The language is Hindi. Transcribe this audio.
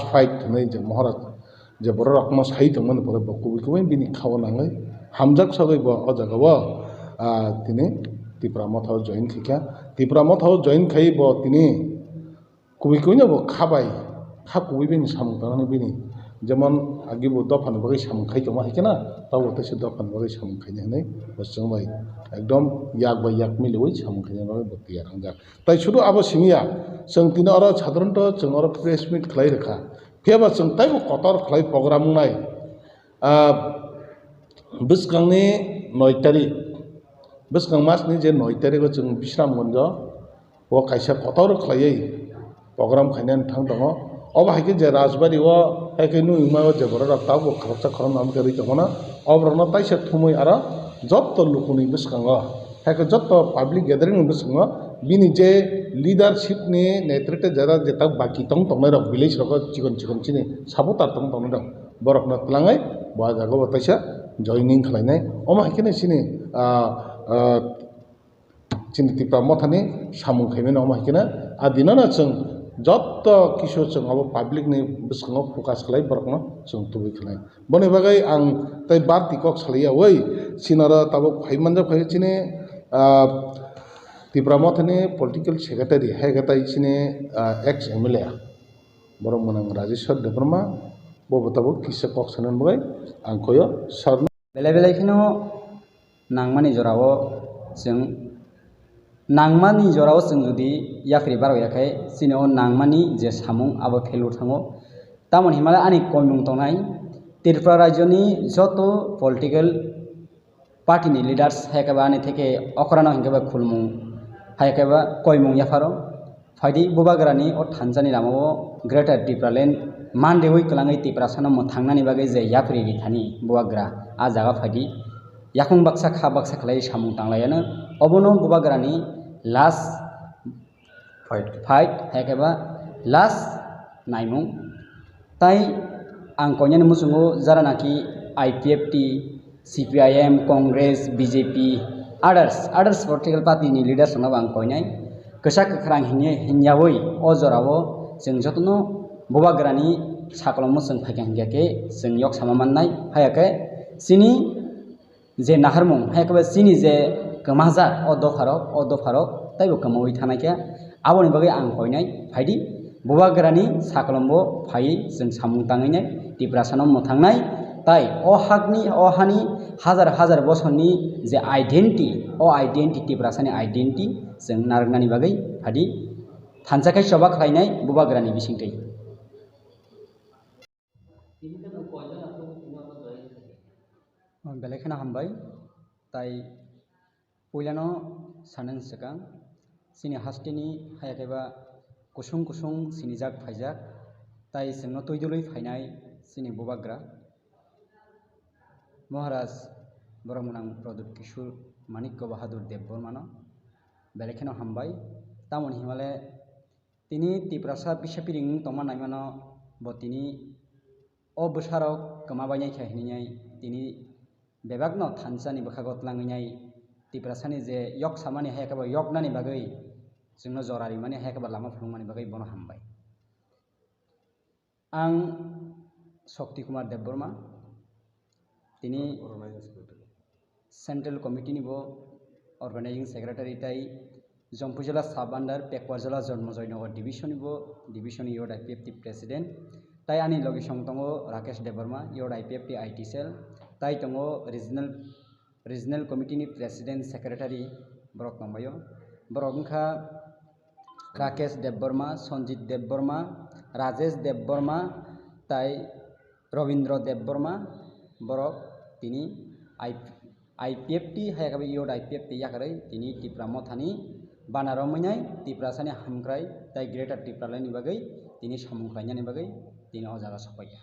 फाइट नै जों महाराज जे बर रकम साइ दंमोन बर बकुबिखौ बिनि खावनाङै हामजाक सगै ब अजागाव तिनि त्रिपुरा मथाव जइन खिखा त्रिपुरा मथाव जइन खाइ ब तिनि कुबिखौनो ब खाबाय खा कुबि बिनि सामखानानै बिनि जेमन आगि ब दफान बगै सामखाइ दमा हिकेना ताव तसे दफान बगै सामखाइने हनै बसजोंबाय एकदम याक बाय याक मिलौइ सामखाइने बगै बतिया रंजा ताइ सुदु आबो सिंगिया जों तिनो अर साधारणत जों अर प्रेस मिट खलाइ रेखा फेबा जों ताइबो कतर खलाइ प्रग्राम नाय बिसकांनि 9 तारिख बिसकां मासनि जे 9 तारिखआव जों बिश्रामगन्ज व कायसा कतर खलायै प्रग्राम खायनानै थां दङ अब हाइके जे राजबारि व हाइके नुइमा जे बर रक्ताव खरचा खालामनानै गरि दङना अब्रनो ताइसे थुमै आरो जत्त लुकुनि बिसकांग हाइके जत्त पाब्लिक गैदरिंग बिसकांग बिनि जे लीडरशिपनि नेतृत्व जरा जेता बाकी तंग तंगनाय रक विलेज रक चिकन चिकन चिनि साबुतार तंग तंगनाय रक बरकना तलाङै बा जागो ताइसा जयनिं खालायनाय अमा हाइके सिनि चिनि त्रिपुरा मथानि सामुं खायमेन अमा हाइके आदिना जों जत्त किसु जों अब पाब्लिकनि बिसकांग फोकास खालाय बरकना जों तुबि खालाय बने बागै आं तै बार तिकक सालैया वै सिनारा ताबो फाइमानजा फाइ चिनि त्रिपुरा मथानि पलिटिकल सेक्रेटारि हाइगाताइ चिनि एक्स एमएलए बरं मनों राजेश्वर देबरमा बबताबो किसा कक सानन बगै आंखयो सार बेले बेलेखिनो नांमानि जराव जों नांमानि जराव जों जुदि याख्रि बारयाखै सिनो नांमानि जे सामुं आबो फेलुर थाङो तामन हिमालय आनि कयमुं तंनाय त्रिपुरा राज्यनि जत पलिटिकल पार्टीनि लिडार्स हायकेबा आनि थेके अखरानो हिंकेबा खुलमुं हायकेबा कयमुं याफारो फाइदि बुबाग्रानि अ थानजानि लामाव ग्रेटर त्रिपुरालेण्ड मानदेवै कलाङै त्रिपुरा सानाव थांनानि बागै जे याफ्रि रिथानि बुबाग्रा आ जागा फाइदि याखुं बाक्सा खा बाक्सा खलाय सामुं तांलायानो अबनो बुबाग्रानि लास्ट फाइट हायकेबा लास्ट नायमुं ताइ आं कयनानि मुसुङो जारानाखि IPFT CPIM Congress BJP आदार्स political पार्टीनि लिडार्स आं कयनाय गोसा गोख्रां हिन्यावै अ जराव जों जतनो बुबाग्रानि साकलमो जों फाइखां हिंगाके जों यक सामा माननाय हायाके सिनि जे नाहारमुं हायकेबा सिनि जे कमाजा अ दफारक ताइबो कमावै थानायखे आबोनि बागै आं कयनाय फाइदि बुबाग्रानि साकलमबो फाइ जों सामुं ताङैनाय त्रिपुरा सानाव थांनाय ताइ अ हाकनि अ हानि हाजार हाजार बसरनि जे आइडेन्टिटी त्रिपुरा सानि आइडेन्टिटी जों नारगनानि बागै फाइदि थानसाखाय सबा खालायनाय बुबाग्रानि बिसिंथै बेलेखाना हामबाय ताइ पयलानो सानन सिगां सिनि हास्टेनि हायाखैबा कुसुं कुसुं सिनि जाग फाइजाक ताइ जोंनो तैदुलै फाइनाय सिनि बुबाग्रा महाराज बरमुनां प्रदुत किशोर मानिक्य बाहादुर देबबर्मानो बेलेखाना हामबाय तामन हिमालय तिनि त्रिपुरासा पिसापिरिं तमा नायमानो बतिनि अ बोसाराव कमाबायनाय खेहनिनाय तिनि बेबागनो थानसानि बखागत लाङैनाय त्रिपुरासानि जे यक सामानि हायाखैबा यकनानि बागै जोंनो जरारि माने हायाखैबा लामा फुलुंमानि बागै बनो हामबाय आं शक्ति कुमार देबबर्मा तिनि सेंट्रल कमिटिनि बो अर्गेनाइजिंग सेक्रेटारि ताइ जम्पु जिल्ला साब आन्डार पेकवार जिल्ला जन्मजयनगर डिविसन इयड आईपीएफटी प्रेसिडेंट ताइ आनि लगे सं दङो राकेश देबबर्मा इयड आईपीएफटी आईटी सेल ताइ दङो रिजनल कमिटिनि प्रेसिडेंट सेक्रेटारि बरक दंबायो बरक ओंखा राकेश देबबर्मा सन्जित देबबर्मा राजेश देबबर्मा ताइ रविन्द्र देबबर्मा बरक तिनि आईपीएफटी हायाकाबा इयड आईपीएफटी याकारै तिनि त्रिपुरा मथानि बानारमैनाय त्रिपुरा सानि हामग्राय ताइ ग्रेटर त्रिपुरालायनि बागै तिनि सामुं खालायनायनि बागै तिनि अजागा सफाया।